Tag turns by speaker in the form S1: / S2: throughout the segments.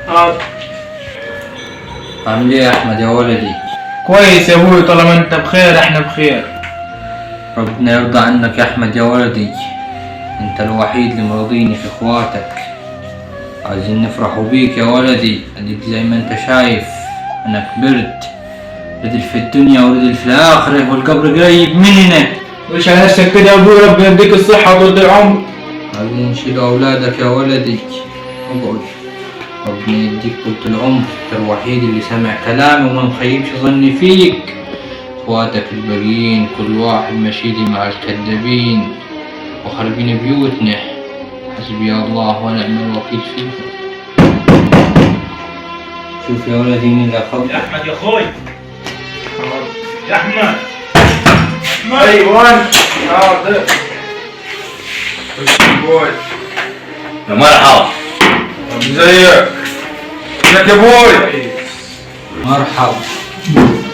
S1: حاضر.
S2: عامل ايه يا احمد يا ولدي؟
S1: كويس يا ابوي، طالما انت بخير احنا بخير.
S2: ربنا يرضى عنك يا احمد يا ولدي، انت الوحيد اللي مرضيني في اخواتك. عايزين نفرحوا بيك يا ولدي، اديك زي ما انت شايف انا كبرت، رجل في الدنيا ورجل في الاخره والقبر قريب مننا.
S1: مش على نفسك كده يا ابوي، ربنا يديك الصحة وطول العمر.
S2: عايزين نشيل اولادك يا ولدي. اقعد، ربنا يديك طول العمر، انت الوحيد اللي سمع كلامي وما مخيبش ظني فيك. اخواتك الباقيين كل واحد مشيلي مع الكذابين وخربين بيوتنا. حسبي الله ونعم الوكيل فيكم. شوف يا ولدي مين اللي اخذ.
S3: يا احمد يا اخوي. يا احمد.
S1: ايوه حاضر. بوي
S3: يا مرحبا.
S1: ازيك؟ ازيك يا بوي؟
S2: مرحبا.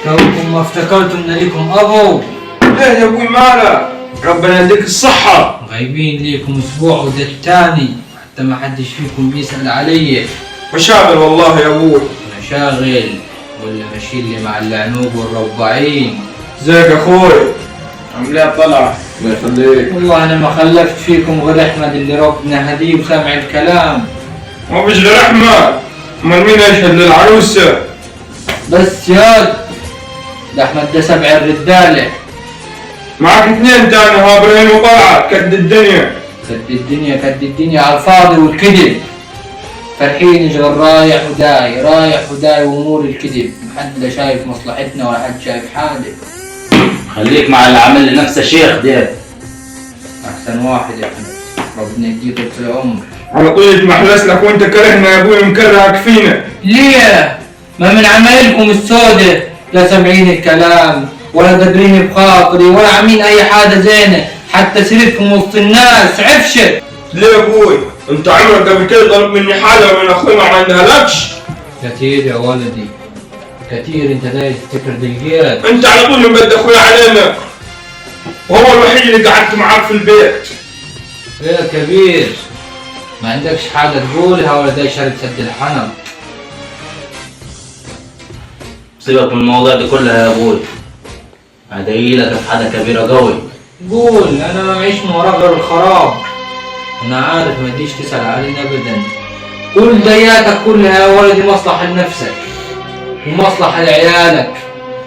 S2: توكم ما افتكرتم ان لكم ابو.
S1: ليه يا ابوي مالك؟ ربنا يديك الصحة.
S2: غايبين ليكم اسبوع وده التاني حتى ما حدش فيكم بيسأل علي.
S1: مشاغل والله يا ابوي.
S2: مشاغل ولا ماشيين لي مع اللعنوب والرباعين.
S1: ازيك يا اخوي؟ عامل ايه طلعة؟ الله يخليك.
S2: والله انا ما خلفت فيكم غير احمد اللي ربنا هديه وسامع الكلام.
S1: ما فيش غير احمد، امال مين يشهد للعروسة؟
S2: بس ياد ده احمد ده سبع الرجاله.
S1: معك اثنين تاني، ها ابراهيم وطلعت كد الدنيا.
S2: كد الدنيا على الفاضي والكذب. فرحين غير رايح وداي رايح وداي وامور الكذب، محد لا شايف مصلحتنا ولا حد شايف حاله.
S3: خليك مع اللي عمل لنفسه شيخ ده.
S2: احسن واحد يا احمد، ربنا يديك طول العمر.
S1: على طول محلس لك وانت كرهنا يا ابوي مكرهك فينا.
S2: ليه؟ ما من عمايلكم السودة لا سامعين الكلام ولا قادرين بخاطري ولا عاملين اي حاجه زينه، حتى سيرتكم وسط الناس عفشت.
S1: ليه يا ابوي؟ انت عمرك قبل كده طلب مني حاجه من اخوي ما عملناها لكش؟
S2: كتير يا ولدي كتير، انت داير تفتكر دقيقات.
S1: انت على طول مبد اخوي علينا، وهو الوحيد اللي قعدت معاك في البيت.
S2: يا كبير ما عندكش حاجه تقولها ولا داي شارب سد الحنم؟
S3: سيبك من المواضيع دي كلها يا ابوي. هدعيلك في حاجه كبيره قوي.
S2: قول، انا ما معيش من وراك غير الخراب. انا عارف ما تجيش تسأل علينا ابدا. كل دياتك كلها يا ولدي مصلحة لنفسك ومصلحة لعيالك.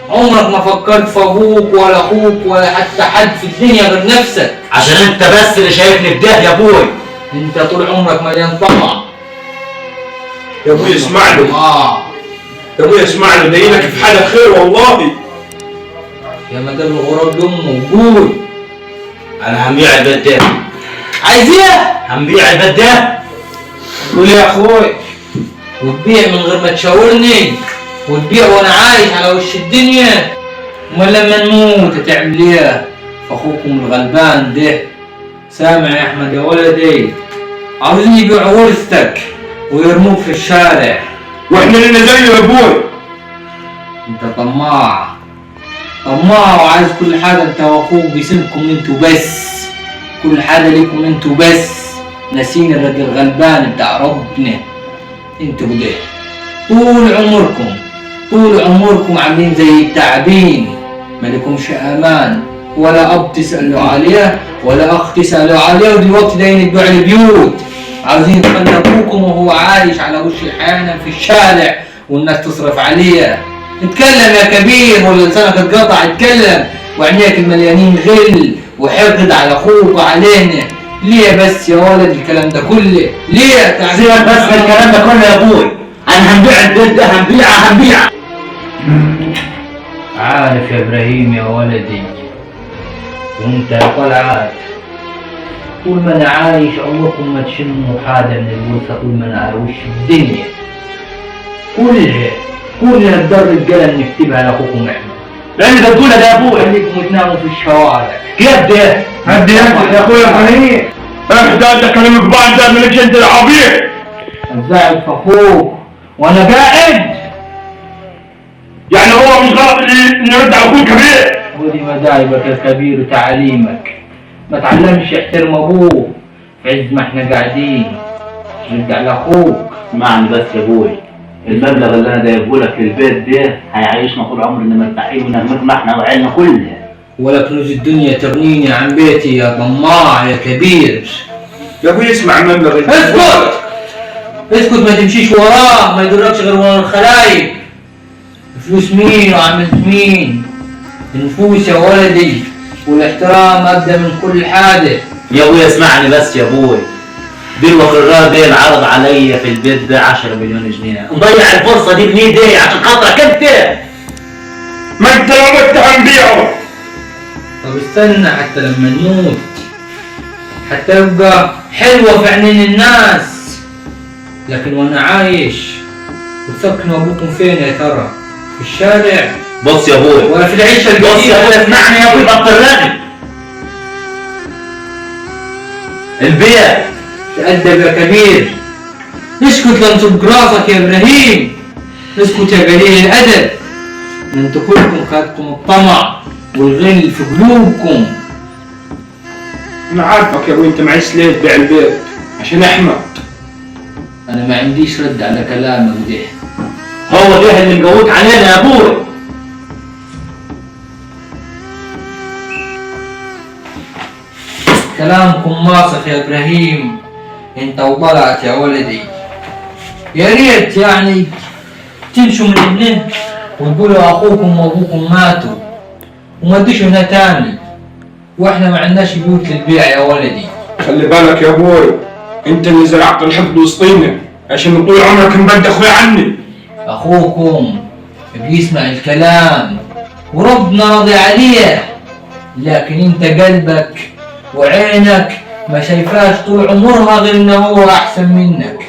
S2: عمرك ما فكرت في ابوك ولا اخوك ولا حتى حد في الدنيا غير نفسك.
S3: عشان انت بس اللي شايفني بده يا ابوي.
S2: انت طول عمرك مليان طمع.
S1: يا ابوي اسمع له. يا ابوي اسمع له، دايلك في حاجه خير والله.
S2: يا ما دام غراب امه وقول.
S3: انا هنبيع البيت ده.
S2: عايز ايه؟
S3: هنبيع البيت ده.
S2: قول يا اخوي. وتبيع من غير ما تشاورني، وتبيع وانا عايش على وش الدنيا. امال لما نموت هتعمل ايه؟ اخوكم الغلبان ده سامع يا احمد يا ولدي، عاوزين يبيعوا ورثتك ويرموك في الشارع.
S1: واحنا لنا زيه يا ابوي.
S2: انت طماع وعايز كل حاجه انت واخوك بيسيبكم انتوا بس، كل حاجه ليكم انتوا بس، ناسين الراجل الغلبان بتاع ربنا. انتوا ده طول عمركم عاملين زي التعبين، مالكمش امان، ولا اب تسالوا عليه ولا اخ تسالوا عليه، ودلوقتي دايين تبيعوا البيوت. عاوزين يخلقوكم وهو عايش على وش الحياه في الشارع والناس تصرف عليه. اتكلم يا كبير ولا لسانك اتقطع، اتكلم وعينيك المليانين غل وحقد على اخوك وعلينا. ليه بس يا ولد الكلام ده كله؟ ليه؟
S3: سيبك بس من الكلام ده كله يا ابوي. انا هنبيع البيت ده، هنبيعه.
S2: عارف يا ابراهيم يا ولدي، وانت يا طلعت، طول ما انا عايش عمركم ما تشموا حاجه من الورثه. طول ما انا على وش الدنيا كلها الدر الرجاله نكتبها لاخوكم احنا.
S3: لان انت بتقولها ده يا ابوي.
S2: خليكم تناموا في الشوارع.
S3: كيف ده؟
S1: هدي يا اخوي يا ابراهيم. احدى كلمة بعض ده مالكش انت العبيط.
S2: الزعل في اخوك وانا قاعد.
S1: يعني هو مش غلط اللي يرد على اخوه كبير؟
S2: ودي مدايبك يا كبير وتعليمك. ما تعلمش يحترم ابوه في عز ما احنا قاعدين. رد على اخوك.
S3: اسمعني بس يا ابوي، المبلغ اللي انا جايبه لك في البيت ده هيعيشنا طول عمرنا مرتاحين ونغمتنا احنا وعيلنا كلها.
S2: ولا كنوز الدنيا تغنيني عن بيتي يا طماع يا كبير.
S1: يا ابوي اسمع المبلغ.
S2: اسكت اسكت، ما تمشيش وراه، ما يدركش غير ورا الخلايق. فلوس مين وعملت مين؟ النفوس يا ولدي، والاحترام ابدا من كل حادث.
S3: يا ابوي اسمعني بس يا ابوي، دلوقتي الراجل ده انعرض عليا في البيت ده 10 مليون جنيه، نضيع الفرصه دي بنيدي عشان خاطرك انت.
S1: ما انت لو مت هنبيعه.
S2: طب استنى حتى لما نموت، حتى يبقى حلوة في عينين الناس، لكن وانا عايش وتسكنوا ابوكم فين يا ترى؟ في الشارع؟
S3: بص يا ابوي،
S2: ولا في العيشة الجديدة؟
S3: بص يا ابوي اسمعني يا ابوي، بطل رغي. البيع
S2: تأدب يا كبير. اسكت لانصب راسك يا ابراهيم. اسكت يا قليل الادب. انتوا كلكم خدكم الطمع والغل في قلوبكم.
S1: انا عارفك يا ابوي، انت معيش ليه تبيع البيت؟ عشان احمد.
S2: انا ما عنديش رد على كلامك ده.
S3: هو ده اللي مجوك علينا يا ابوي.
S2: كلامكم ماسخ يا ابراهيم، انت وطلعت يا ولدي. يا ريت يعني تمشوا من هنا وتقولوا اخوكم وابوكم ماتوا وما تجيش هنا تاني، واحنا ما عندناش بيوت للبيع يا ولدي.
S1: خلي بالك يا ابوي، انت اللي زرعت الحقد وسطينا عشان طول عمرك مبدي اخوي عني.
S2: اخوكم بيسمع الكلام وربنا راضي عليه، لكن انت قلبك وعينك ما شايفاش طول عمرها غير انه هو احسن منك.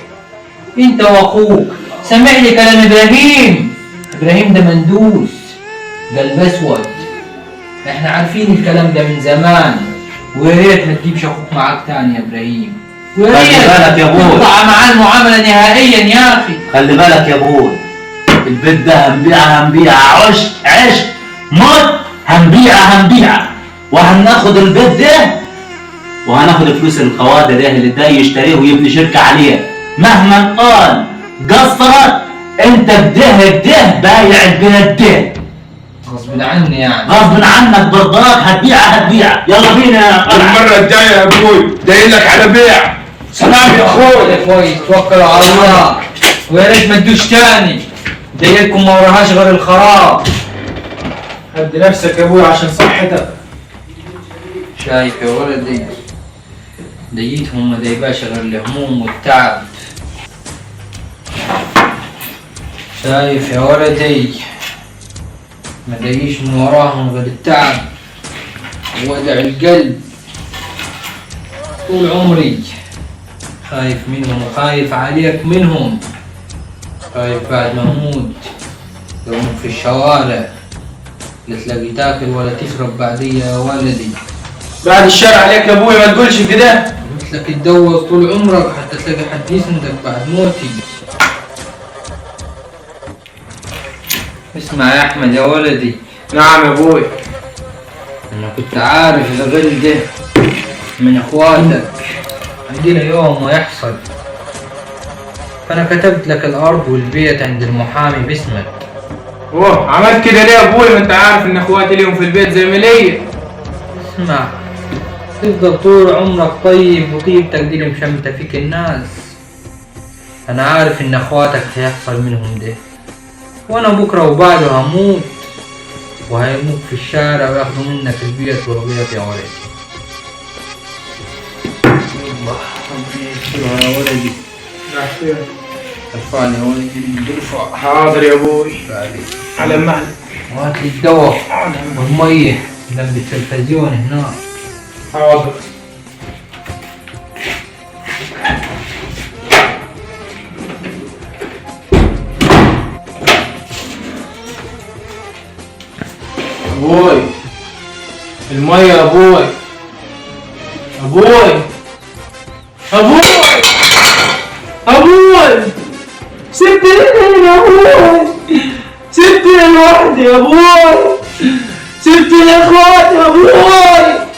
S2: انت واخوك سمع لي كلام ابراهيم. ابراهيم ده مندوس، قلب اسود. احنا عارفين الكلام ده من زمان، ويا ريت ما تجيبش اخوك معاك تاني يا ابراهيم. ويا ريت
S3: خلي بالك يا ابوي،
S2: تقطع معاه المعامله نهائيا يا اخي.
S3: خلي بالك يا ابوي، البيت ده هنبيعها عش موت، هنبيعها وهناخد البيت ده وهناخد فلوس القواده ده اللي ده يشتريه ويبني شركه عليه. مهما قال قصرت انت بده بايع البيت ده
S2: غصب عني يعني.
S3: غصب عنك برضاك، هتبيعها. يلا بينا.
S1: المره الجايه يا ابوي داير لك على بيع. سلام يا اخوي.
S2: كويس، توكلوا على الله، ويا ريت ما تجوش تاني. دايركم ما وراهاش غير الخراب.
S1: هدي نفسك يا ابوي عشان صحتك.
S2: شايف يا ولدي، ديتهم ما دايباش غير الهموم والتعب. شايف يا ولدي، ما دايش من وراهم غير التعب ووجع القلب. طول عمري خايف منهم وخايف عليك منهم، خايف بعد ما اموت يوم في الشوارع لا تلاقي تاكل ولا تشرب بعدي يا ولدي.
S1: بعد الشر عليك يا ابوي، ما تقولش كده.
S2: قلت لك تدوز طول عمرك حتى تلاقي حد يسندك بعد موتي. اسمع يا احمد يا ولدي.
S1: نعم يا ابوي.
S2: انا كنت عارف الغل ده من اخواتك عندنا يوم ما يحصل، فانا كتبت لك الارض والبيت عند المحامي باسمك.
S4: اوه، عملت كده ليه يا ابوي؟ ما انت عارف ان اخواتي ليهم في البيت زي ما ليا.
S2: اسمع، تفضل طول عمرك طيب وطيبتك دي اللي مشمتة فيك الناس. انا عارف ان اخواتك هيحصل منهم ده، وانا بكره وبعده هموت وهيرموك في الشارع وياخدوا منك البيت والبيت يا ولدي. الله ربنا يسترها يا ولدي. ارفعني يا ولدي. ارفع.
S1: حاضر يا ابوي. على مهلك.
S2: وهات لي الدواء والمية جنب التلفزيون هناك.
S1: حاضر.
S4: ابوي المية يا ابوي. ابوي سبتني يا ابوي، سبتني لوحدي يا ابوي، سبتني اخواتي يا ابوي.